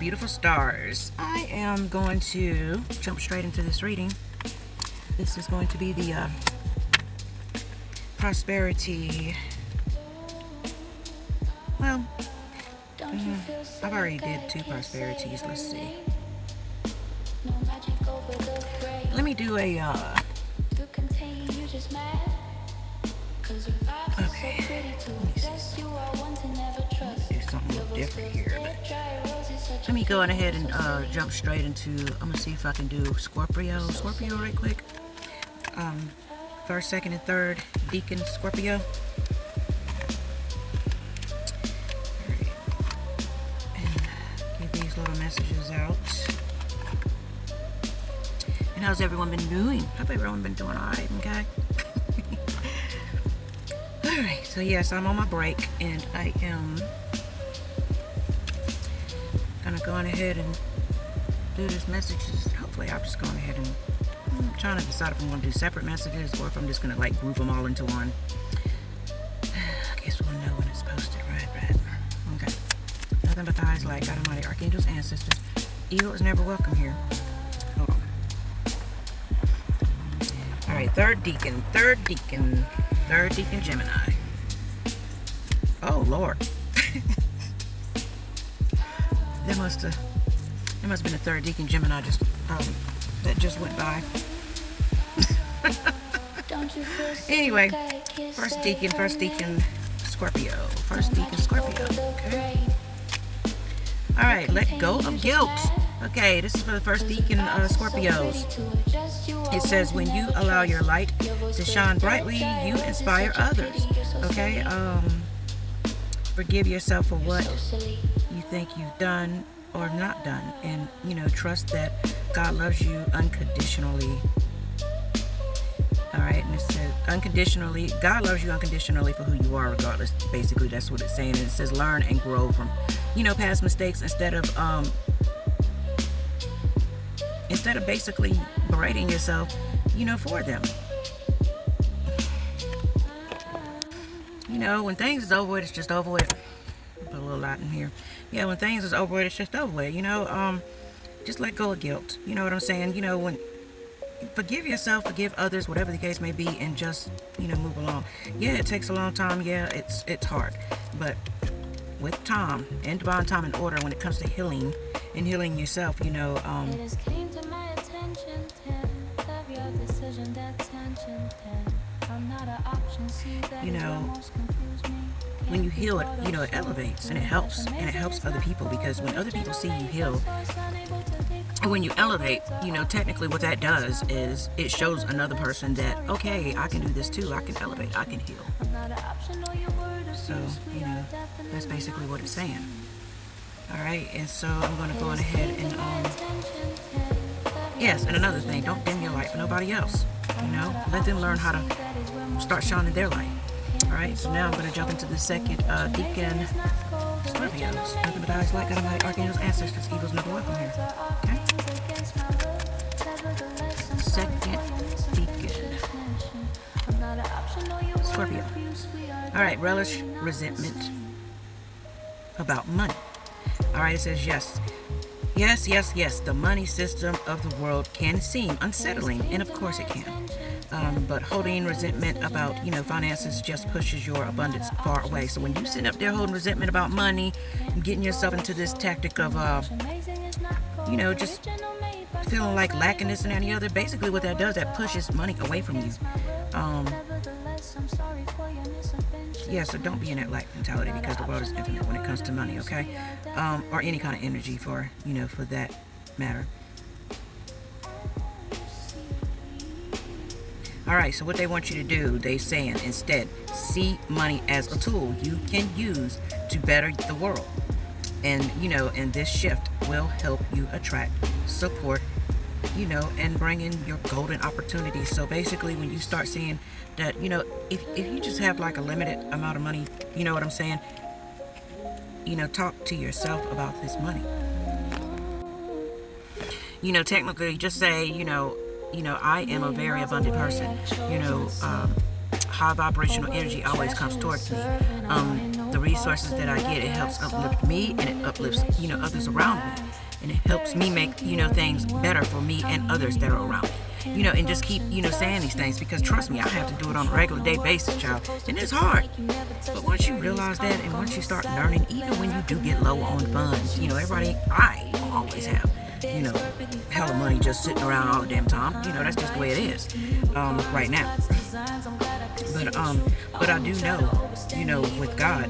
beautiful stars. I am going to jump straight into this reading. This is going to be the prosperity. Well, I've already did 2 prosperities. Let's see. Let me do a okay. Do something a little different here. Let me go on ahead and jump straight into. I'm gonna see if I can do Scorpio right quick. First, second, and third Deacon Scorpio. Alright. And get these little messages out. And how's everyone been doing? Hope everyone been doing alright, okay? Alright, so yes, I'm on my break and I am gonna go on ahead and do this messages. Hopefully I'll just go on ahead and I'm trying to decide if I'm gonna do separate messages or if I'm just gonna like group them all into one. I guess we'll know when it's posted, right? Okay. Nothing but thighs like God Almighty, Archangels, Ancestors. Evil is never welcome here. Hold on. Alright, third Deacon Gemini. Oh Lord. There must have been a third Deacon Gemini that just went by. Anyway, first Deacon Scorpio. Okay. Alright, let go of guilt. Okay, this is for the first Deacon Scorpios. It says, when you allow your light to shine brightly, you inspire others. Okay, forgive yourself for what you think you've done or not done, and trust that God loves you unconditionally. Alright, and it says unconditionally, God loves you unconditionally for who you are regardless. Basically that's what it's saying. And it says learn and grow from past mistakes instead of basically berating yourself for them. When things is over with, it's just over with. Put a little lot in here. Yeah, when things is over with, it's just over with. Just let go of guilt. You know what I'm saying? When forgive yourself, forgive others, whatever the case may be, and just move along. Yeah, it takes a long time. Yeah, it's hard, but with time and divine time and order, when it comes to healing and healing yourself, when you heal it, it elevates and it helps other people, because when other people see you heal, when you elevate, technically what that does is it shows another person that, okay, I can do this too. I can elevate, I can heal. So, that's basically what it's saying. Alright, and so I'm going to go on ahead and, yes, and another thing, don't dim your light for nobody else. Let them learn how to start shining their light. Alright, so now I'm going to jump into the second Deacon Scorpios. Nothing but eyes like God Almighty, Archangels, Ancestors. Evil's never welcome here. Okay? Second Deacon Scorpio. Alright, relish resentment about money. Alright, it says yes. Yes, the money system of the world can seem unsettling, and of course it can. But holding resentment about, finances just pushes your abundance far away. So when you sit up there holding resentment about money, getting yourself into this tactic of, just feeling like lacking this and any other, basically what that does, that pushes money away from you. Yeah, so don't be in that lack mentality, because the world is infinite when it comes to money, okay? Or any kind of energy for that matter. Alright, so what they want you to do, they saying, instead, see money as a tool you can use to better the world. And, and this shift will help you attract support, and bring in your golden opportunities. So basically, when you start seeing that, if you just have like a limited amount of money, you know what I'm saying? Talk to yourself about this money. Technically, just say, I am a very abundant person. High vibrational energy always comes towards me. The resources that I get, it helps uplift me and it uplifts, others around me. and it helps me make, things better for me and others that are around me. And just keep, saying these things, because trust me, I have to do it on a regular day basis, child, and it's hard. But once you realize that, and once you start learning, even when you do get low on funds, I always have, hella money just sitting around all the damn time. That's just the way it is, right now. But I do know, with God,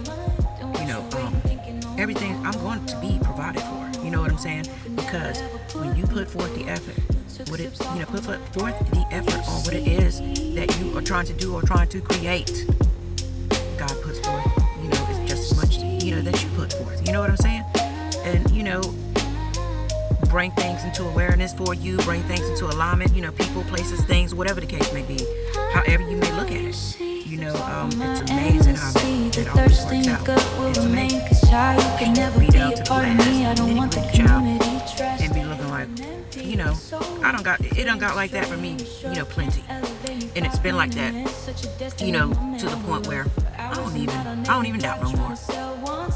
everything I'm going to be provided for. You know what I'm saying? Because when you put forth the effort, put forth the effort on what it is that you are trying to do or trying to create, God puts forth, it's just as much, that you put forth. You know what I'm saying? And, bring things into awareness for you, bring things into alignment, people, places, things, whatever the case may be, however you may look at it. It's amazing how it always works out. It's amazing. Be down to the last nitty-gritty child and be looking like, it done got like that for me, plenty. And it's been like that, to the point where I don't even doubt no more.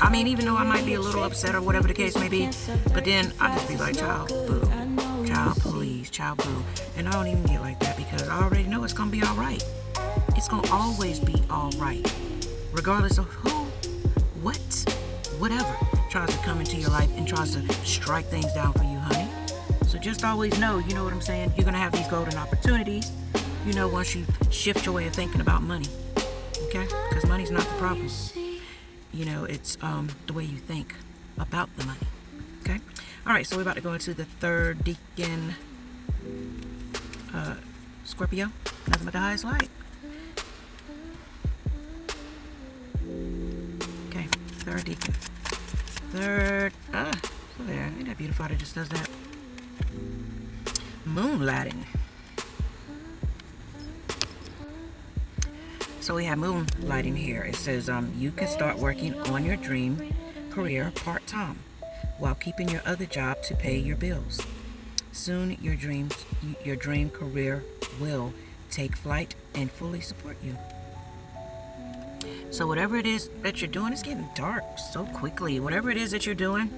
I mean, even though I might be a little upset or whatever the case may be, but then I just be like, child, boo, child, please, child, boo. And I don't even get like that, because I already know it's going to be all right. It's going to always be all right, regardless of who, what, whatever tries to come into your life and tries to strike things down for you, honey. So just always know, you know what I'm saying? You're going to have these golden opportunities, once you shift your way of thinking about money, okay? Because money's not the problem. It's the way you think about the money, okay? All right, so we're about to go into the third deacon, Scorpio, nothing but the highest light. Okay, third deacon. There. Ain't that beautiful how it just does that? Moonlighting. So we have moonlighting here. It says you can start working on your dream career part-time while keeping your other job to pay your bills. Soon your dream career will take flight and fully support you. So whatever it is that you're doing, it's getting dark so quickly. Whatever it is that you're doing,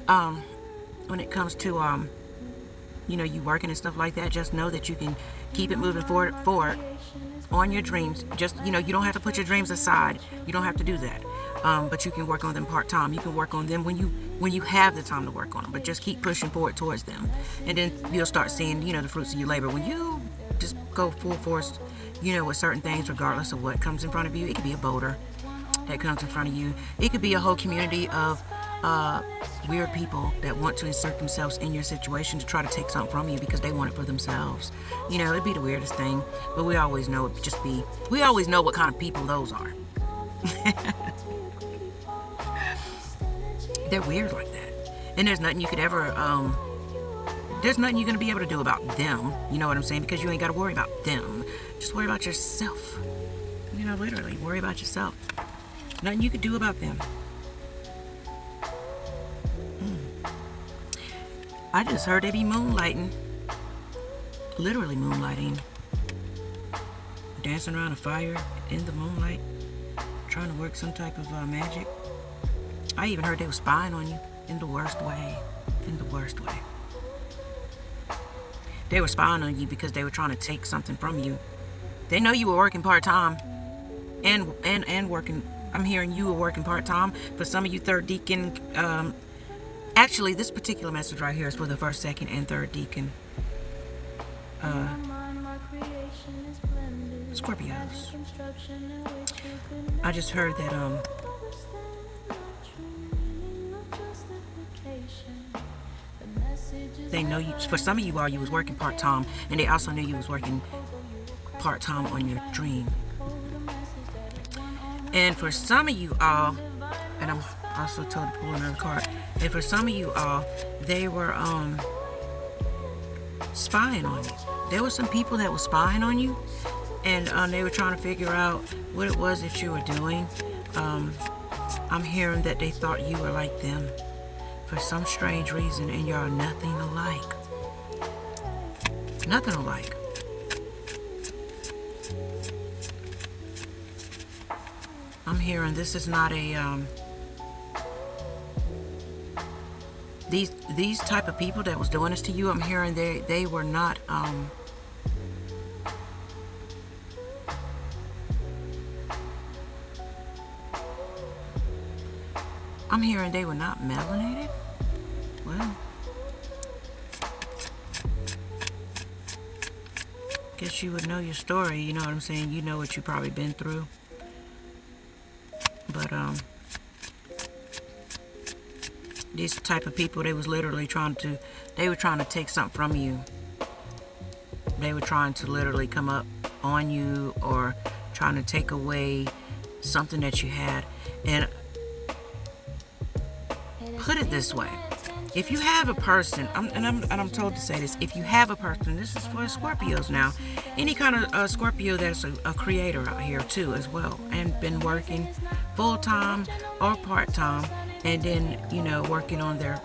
when it comes to you working and stuff like that, just know that you can keep it moving forward on your dreams. Just, you don't have to put your dreams aside. You don't have to do that. But you can work on them part-time. You can work on them when you have the time to work on them. But just keep pushing forward towards them. And then you'll start seeing, the fruits of your labor. When you just go full force, with certain things, regardless of what comes in front of you. It could be a boulder that comes in front of you. It could be a whole community of weird people that want to insert themselves in your situation to try to take something from you because they want it for themselves. It'd be the weirdest thing, but we always know we always know what kind of people those are. They're weird like that. And there's nothing you could ever, there's nothing you're going to be able to do about them. You know what I'm saying? Because you ain't got to worry about them. Just worry about yourself. Literally, worry about yourself. Nothing you could do about them. I just heard they be moonlighting. Literally moonlighting. Dancing around a fire in the moonlight. Trying to work some type of magic. I even heard they were spying on you in the worst way. In the worst way. They were spying on you because they were trying to take something from you. They know you were working part-time. And working. I'm hearing you were working part-time. For some of you third deacon, actually, this particular message right here is for the first, second, and third deacon. Scorpios. I just heard that they know you. For some of you all, you was working part-time, and they also knew you was working part-time on your dream. And for some of you all, and I'm also told to pull another card. And for some of you all, they were spying on you. There were some people that were spying on you, and they were trying to figure out what it was that you were doing. I'm hearing that they thought you were like them for some strange reason, and you're nothing alike. Nothing alike. I'm hearing this is not a these type of people that was doing this to you, I'm hearing they were not I'm hearing they were not melanated. Well, guess you would know your story, you know what I'm saying? You know what you probably been through. But these type of people, they was literally trying to take something from you. They were trying to literally come up on you or trying to take away something that you had. And put it this way, if you have a person, I'm told to say this, if you have a person, this is for Scorpios now, any kind of Scorpio that's a creator out here too as well, and been working full-time or part-time, and then, you know, working on their,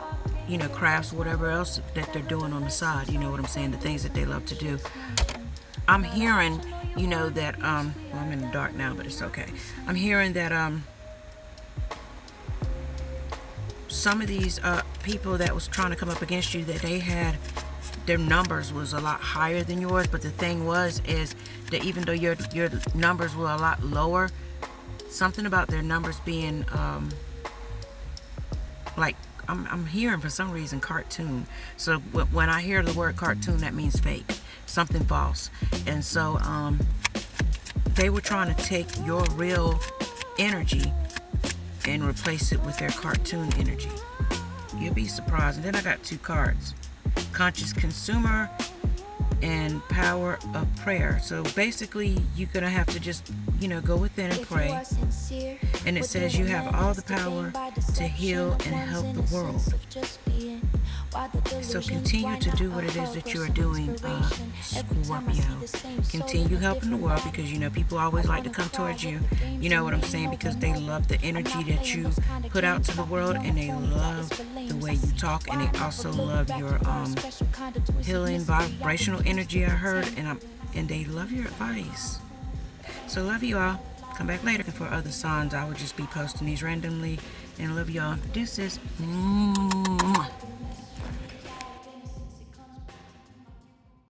you know, crafts, whatever else that they're doing on the side, you know what I'm saying, the things that they love to do. I'm hearing, you know, that, well, I'm in the dark now, but it's okay. I'm hearing that, some of these people that was trying to come up against you, that they had, their numbers was a lot higher than yours, but the thing is that even though your numbers were a lot lower, something about their numbers being like, I'm hearing for some reason cartoon. So when I hear the word cartoon, that means fake, something false. And so they were trying to take your real energy and replace it with their cartoon energy. You'll be surprised. And then I got two cards, conscious consumer and power of prayer. So basically you're gonna have to just, you know, go within and pray. And it says you have all the power to heal and help the world. So continue to do what it is that you are doing, Scorpio. Continue helping the world, because, you know, people always like to come towards you, you know what I'm saying, because they love the energy that you put out to the world, and they love the way you talk, and they also love your healing vibrational energy, I heard, and they love your advice. So love you all. Come back later for other signs. I will just be posting these randomly, and love y'all. Deuces.